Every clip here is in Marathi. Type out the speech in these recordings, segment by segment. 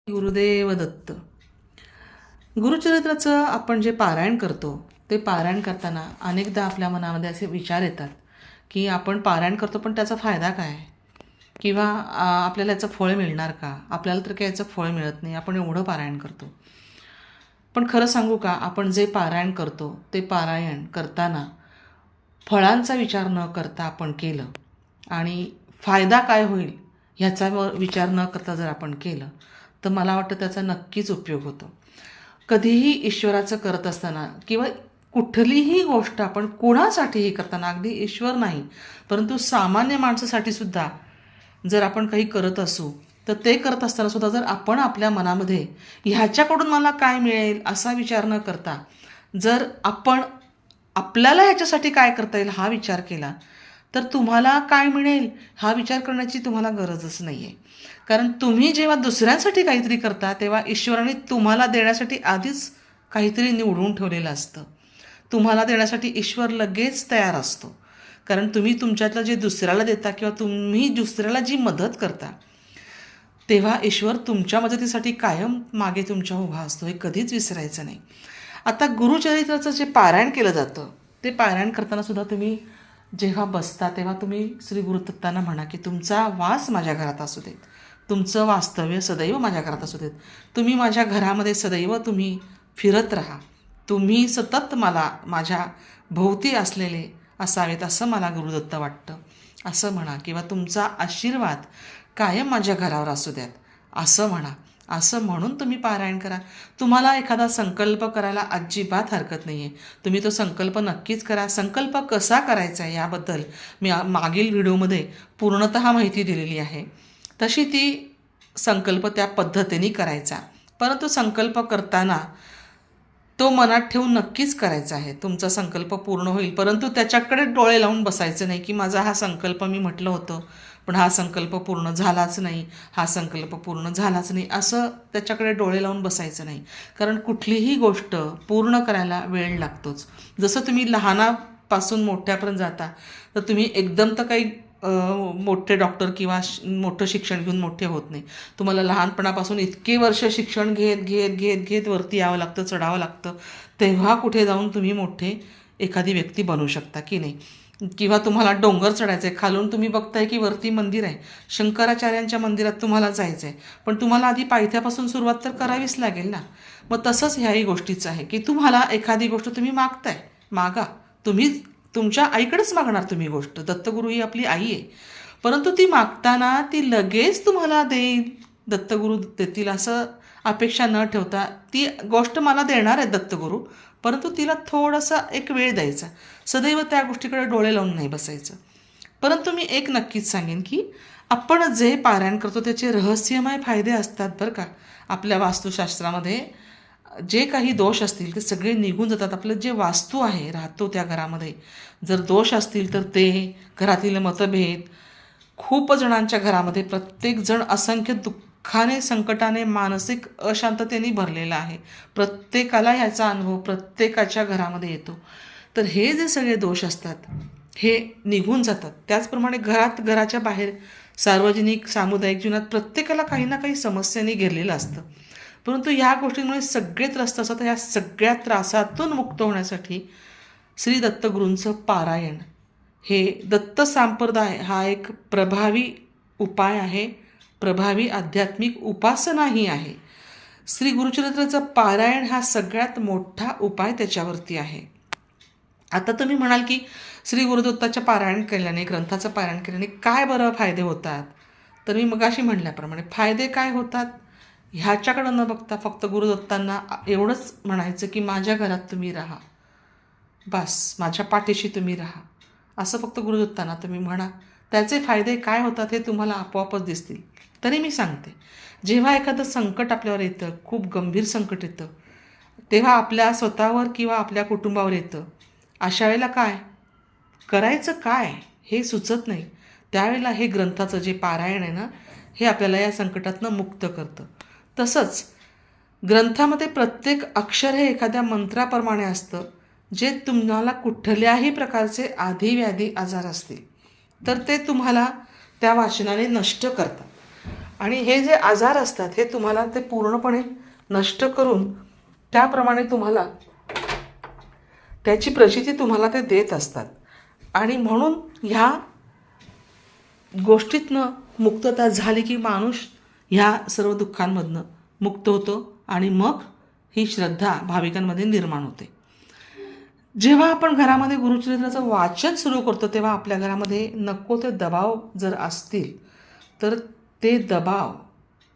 गुरुदेव दत्त. गुरुचरित्राचं आपण जे पारायण करतो ते पारायण करताना अनेकदा आपल्या मनामध्ये असे विचार येतात की आपण पारायण करतो पण त्याचा फायदा काय, किंवा आपल्याला याचं फळ मिळणार का. आपल्याला तर काही याचं फळ मिळत नाही, आपण एवढं पारायण करतो. पण खरं सांगू का, आपण जे पारायण करतो ते पारायण करताना फळांचा विचार न करता आपण केलं आणि फायदा काय होईल ह्याचा विचार न करता जर आपण केलं तर मला वाटतं त्याचा नक्कीच उपयोग होतो. कधीही ईश्वराचं करत असताना किंवा कुठलीही गोष्ट आपण कोणासाठीही करताना, अगदी ईश्वर नाही परंतु सामान्य माणसासाठी सुद्धा जर आपण काही करत असू तर ते करत असताना सुद्धा जर आपण आपल्या मनामध्ये ह्याच्याकडून मला काय मिळेल असा विचार न करता जर आपण आपल्याला ह्याच्यासाठी काय करता येईल हा विचार केला तर तुम्हाला काय मिळेल हा विचार करण्याची तुम्हाला गरजच नाही आहे. कारण तुम्ही जेव्हा दुसऱ्यांसाठी काहीतरी करता तेव्हा ईश्वराने तुम्हाला देण्यासाठी आधीच काहीतरी निवडून ठेवलेलं असतं. तुम्हाला देण्यासाठी ईश्वर लगेच तयार असतो. कारण तुम्ही तुमच्यातलं जे दुसऱ्याला देता किंवा तुम्ही दुसऱ्याला जी मदत करता तेव्हा ईश्वर तुमच्या मदतीसाठी कायम मागे तुमच्या उभा असतो, हे कधीच विसरायचं नाही. आता गुरुचरित्राचं जे पारायण केलं जातं ते पारायण करताना सुद्धा तुम्ही जेव्हा बसता तेव्हा तुम्ही श्री गुरुदत्तांना म्हणा की तुमचा वास माझ्या घरात असू देत, तुमचं वास्तव्य सदैव माझ्या घरात असू देत, तुम्ही माझ्या घरामध्ये सदैव तुम्ही फिरत राहा, तुम्ही सतत मला माझ्या भोवती असलेले असावेत असं मला गुरुदत्त वाटतं असं म्हणा, किंवा तुमचा आशीर्वाद कायम माझ्या घरावर असू द्यात असं म्हणा. असं म्हणून तुम्ही पारायण करा. तुम्हाला एखादा संकल्प करायला अजिबात हरकत नाही आहे, तुम्ही तो संकल्प नक्कीच करा. संकल्प कसा करायचा आहे याबद्दल मी मागील व्हिडिओमध्ये पूर्णतः माहिती दिलेली आहे. तशी ती संकल्प त्या पद्धतीने करायचा, परंतु संकल्प करताना तो मनात ठेवून नक्कीच करायचा आहे. तुमचा संकल्प पूर्ण होईल, परंतु त्याच्याकडे डोळे लावून बसायचं नाही की माझा हा संकल्प मी म्हटलं होतं पण हा संकल्प पूर्ण झालाच नाही, हा संकल्प पूर्ण झालाच नाही, असं त्याच्याकडे डोळे लावून बसायचं नाही. कारण कुठलीही गोष्ट पूर्ण करायला वेळ लागतोच. जसं तुम्ही लहानापासून मोठ्यापर्यंत जाता तर तुम्ही एकदम तर काही मोठे डॉक्टर किंवा मोठं शिक्षण घेऊन मोठे होत नाही. तुम्हाला लहानपणापासून इतके वर्ष शिक्षण घेत घेत घेत घेत वरती यावं लागतं, चढावं लागतं, तेव्हा कुठे जाऊन तुम्ही मोठे एखादी व्यक्ती बनू शकता की नाही. किंवा तुम्हाला डोंगर चढायचं आहे, खालून तुम्ही बघताय की वरती मंदिर आहे, शंकराचार्यांच्या मंदिरात तुम्हाला जायचं आहे, पण तुम्हाला आधी पायथ्यापासून सुरुवात तर करावीच लागेल ना. मग तसंच ह्याही गोष्टीचं आहे की तुम्हाला एखादी गोष्ट तुम्ही मागताय, मागा. तुम्ही तुमच्या आईकडेच मागणार तुम्ही गोष्ट, दत्तगुरू ही आपली आई आहे, परंतु ती मागताना ती लगेच तुम्हाला देईल, दत्तगुरू देतील असं अपेक्षा न ठेवता ती गोष्ट मला देणार आहे दत्तगुरू, परंतु तिला थोडासा एक वेळ द्यायचा. सदैव त्या गोष्टीकडे डोळे लावून नाही बसायचं. परंतु मी एक नक्कीच सांगेन की आपण जे पारायण करतो त्याचे रहस्यमय फायदे असतात बरं का. आपल्या वास्तुशास्त्रामध्ये जे काही दोष असतील ते सगळे निघून जातात. आपलं जे वास्तू आहे राहतो त्या घरामध्ये जर दोष असतील तर ते, घरातील मतभेद, खूप जणांच्या घरामध्ये प्रत्येकजण असंख्य दुःखाने, संकटाने, मानसिक अशांततेने भरलेला आहे. प्रत्येकाला ह्याचा अनुभव प्रत्येकाच्या घरामध्ये येतो. तर हे जे सगळे दोष असतात हे निघून जातात. त्याचप्रमाणे घराच्या बाहेर सार्वजनिक सामुदायिक जीवनात प्रत्येकाला काही ना काही समस्यांनी घेरलेलं असतं, परंतु ह्या गोष्टींमुळे सगळे त्रस्त असतात. ह्या सगळ्या त्रासातून मुक्त होण्यासाठी श्री दत्तगुरूंचं पारायण हे दत्त संप्रदाय हा एक प्रभावी उपाय आहे, प्रभावी आध्यात्मिक उपासनाही आहे. श्री गुरुचरित्राचं पारायण हा सगळ्यात मोठा उपाय त्याच्यावरती आहे. आता तुम्ही म्हणाल की श्री गुरुदत्ताच्या पारायण केल्याने, ग्रंथाचं पारायण केल्याने काय बरं फायदे होतात. तर मी मगाशी म्हटल्याप्रमाणे फायदे काय होतात ह्याच्याकडं न बघता फक्त गुरुदत्तांना एवढंच म्हणायचं की माझ्या घरात तुम्ही राहा, बस माझ्या पाठीशी तुम्ही राहा, असं फक्त गुरुदत्तांना तुम्ही म्हणा. त्याचे फायदे काय होतात हे तुम्हाला आपोआपच दिसतील. तरी मी सांगते, जेव्हा एखादं संकट आपल्यावर येतं, खूप गंभीर संकट येतं, तेव्हा आपल्या स्वतःवर किंवा आपल्या कुटुंबावर येतं, अशा वेळेला काय करायचं काय हे सुचत नाही. त्यावेळेला हे ग्रंथाचं जे पारायण आहे ना हे आपल्याला या संकटातनं मुक्त करतं. तसंच ग्रंथामध्ये प्रत्येक अक्षर हे एखाद्या मंत्राप्रमाणे असतं, जे तुम्हाला कुठल्याही प्रकारचे आधी आजार असतील तर ते तुम्हाला त्या वाचनाने नष्ट करतात. आणि हे जे आजार असतात हे तुम्हाला ते पूर्णपणे नष्ट करून त्याप्रमाणे तुम्हाला त्याची प्रचिती तुम्हाला ते देत असतात. आणि म्हणून ह्या गोष्टीतनं मुक्तता झाली की माणूस ह्या सर्व दुःखांमधनं मुक्त होतो आणि मग ही श्रद्धा भाविकांमध्ये निर्माण होते. जेव्हा आपण घरामध्ये गुरुचरित्राचं वाचन सुरू करतो तेव्हा आपल्या घरामध्ये नको ते दबाव जर असतील तर ते दबाव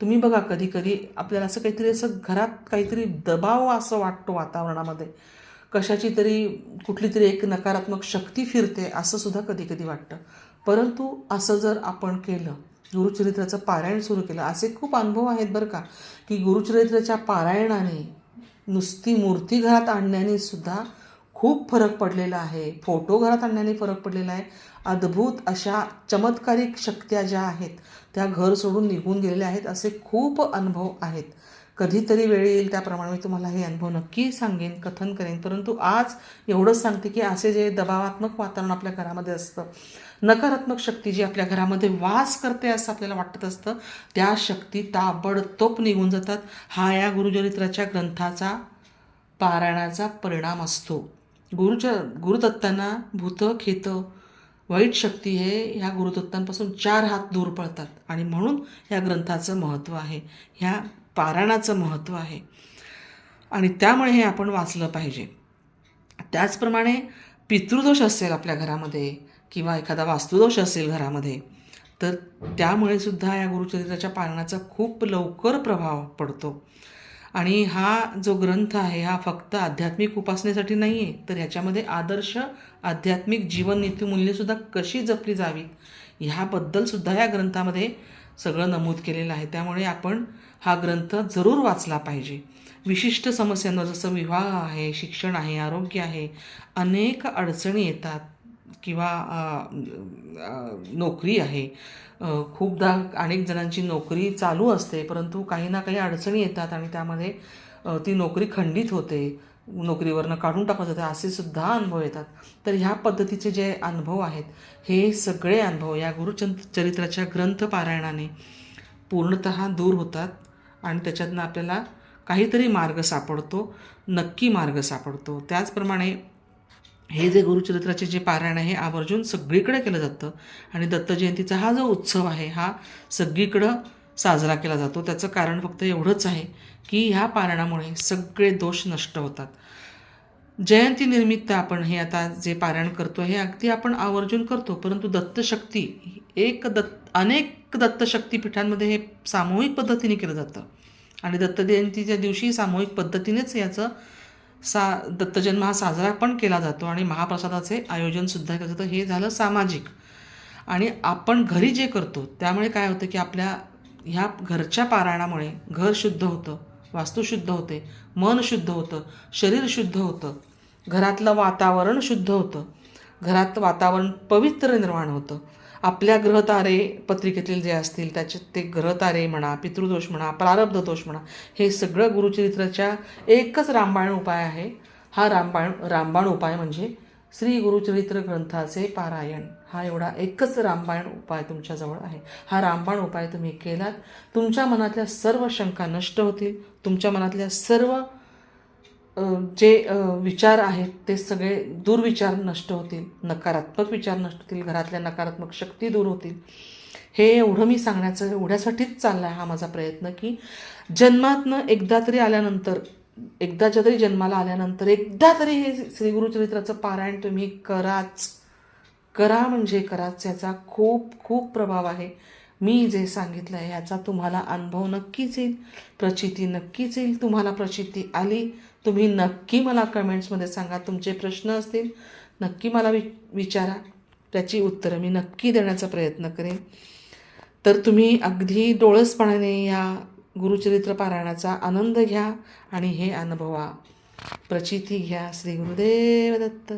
तुम्ही बघा, कधी कधी आपल्याला असं काहीतरी असं घरात काहीतरी दबाव असं वाटतो वातावरणामध्ये, कशाची तरी कुठली तरी एक नकारात्मक शक्ती फिरते असं सुद्धा कधी कधी वाटतं. परंतु असं जर आपण केलं, गुरुचरित्राचं पारायण सुरू केलं, असे खूप अनुभव आहेत बरं का, की गुरुचरित्राच्या पारायणाने नुसती मूर्ती घरात आणण्याने सुद्धा खूप फरक पडलेला आहे, फोटो घरात आणण्याने फरक पडलेला आहे. अद्भुत अशा चमत्कारिक शक्त्या ज्या आहेत त्या घर सोडून निघून गेलेल्या आहेत, असे खूप अनुभव आहेत. कधीतरी वेळ येईल त्याप्रमाणे मी तुम्हाला हे अनुभव नक्की सांगेन, कथन करेन. परंतु आज एवढंच सांगते की असे जे दबावात्मक वातावरण आपल्या घरामध्ये असतं, नकारात्मक शक्ती जी आपल्या घरामध्ये वास करते असं आपल्याला वाटत असतं, त्या शक्ती ताबडतोब निघून जातात. हा या गुरुचरित्राच्या ग्रंथाचा पारायणाचा परिणाम असतो. गुरुदत्तांना भूत खेत वाईट शक्ती हे ह्या गुरुदत्तांपासून 4 हात दूर पळतात. आणि म्हणून ह्या ग्रंथाचं महत्त्व आहे, ह्या पारायणाचं महत्त्व आहे आणि त्यामुळे हे आपण वाचलं पाहिजे. त्याचप्रमाणे पितृदोष असेल आपल्या घरामध्ये किंवा एखादा वास्तुदोष असेल घरामध्ये, तर त्यामुळे सुद्धा या गुरुचरित्राच्या पारायणाचा खूप लवकर प्रभाव पडतो. आणि हा जो ग्रंथ आहे हा फक्त आध्यात्मिक उपासनेसाठी नाही आहे, तर ह्याच्यामध्ये आदर्श आध्यात्मिक जीवन नीतिमूल्यसुद्धा कशी जपली जावी ह्याबद्दलसुद्धा या ग्रंथामध्ये सगळं नमूद केलेलं आहे. त्यामुळे आपण हा ग्रंथ जरूर वाचला पाहिजे. विशिष्ट समस्यांवर, जसं विवाह आहे, शिक्षण आहे, आरोग्य आहे, अनेक अडचणी येतात किंवा नोकरी आहे. खूपदा अनेक जणांची नोकरी चालू असते परंतु काही ना काही अडचणी येतात आणि त्यामध्ये ती नोकरी खंडित होते, नोकरीवरनं काढून टाकत होते, असे सुद्धा अनुभव येतात. तर ह्या पद्धतीचे जे अनुभव आहेत हे सगळे अनुभव या गुरुचरित्राच्या ग्रंथ पारायणाने पूर्णतः दूर होतात आणि त्याच्यातनं आपल्याला काहीतरी मार्ग सापडतो, नक्की मार्ग सापडतो. त्याचप्रमाणे हे जे गुरुचरित्राचे जे पारायण आहे आवर्जून सगळीकडे केलं जातं आणि दत्त जयंतीचा हा जो उत्सव आहे हा सगळीकडं साजरा केला जातो. त्याचं कारण फक्त एवढंच आहे की ह्या पारायणामुळे सगळे दोष नष्ट होतात. जयंतीनिमित्त आपण हे आता जे पारायण करतो हे अगदी आपण आवर्जून करतो, परंतु दत्तशक्ती अनेक दत्तशक्तीपीठांमध्ये हे सामूहिक पद्धतीने केलं जातं आणि दत्त जयंतीच्या दिवशी सामूहिक पद्धतीनेच याचं दत्तजन्म हा साजरा पण केला जातो आणि महाप्रसादाचे आयोजनसुद्धा केलं जातं. हे झालं सामाजिक. आणि आपण घरी जे करतो त्यामुळे काय होतं की आपल्या ह्या घरच्या पारायणामुळे घर शुद्ध होतं, वास्तू शुद्ध होते, मन शुद्ध होतं, शरीर शुद्ध होतं, घरातलं वातावरण शुद्ध होतं, घरात वातावरण पवित्र निर्माण होतं. आपल्या ग्रहतारे पत्रिकेतील जे असतील त्याचे ते ग्रहतारे म्हणा, पितृदोष म्हणा, प्रारब्ध दोष म्हणा, हे सगळं गुरुचरित्राच्या एकच रामबाण उपाय आहे. हा रामबाण उपाय म्हणजे श्री गुरुचरित्र ग्रंथाचे पारायण. हा एवढा एकच रामबाण उपाय तुमच्याजवळ आहे. हा रामबाण उपाय तुम्ही केलात, तुमच्या मनातल्या सर्व शंका नष्ट होतील, तुमच्या मनातल्या सर्व जे विचार आहेत ते सगळे दुर्विचार नष्ट होतील, नकारात्मक विचार नष्ट होतील, घरातल्या नकारात्मक शक्ती दूर होतील. हे एवढं मी सांगण्याचं एवढ्यासाठीच चालला आहे हा माझा प्रयत्न की जन्मातनं एकदा तरी जन्माला आल्यानंतर एकदा तरी हे श्री गुरुचरित्राचं पारायण तुम्ही करा म्हणजे कराच. याचा खूप खूप प्रभाव आहे. मी जे सांगितलं आहे याचा तुम्हाला अनुभव नक्कीच येईल, प्रचिती नक्कीच येईल. तुम्हाला प्रचिती आली तुम्ही नक्की मला कमेंट्समध्ये सांगा. तुमचे प्रश्न असतील नक्की मला विचारा, त्याची उत्तरं मी नक्की देण्याचा प्रयत्न करेन. तर तुम्ही अगदी डोळसपणाने या गुरुचरित्र पारायणाचा आनंद घ्या आणि हे अनुभवा, प्रचिती घ्या. श्री गुरुदेव दत्त.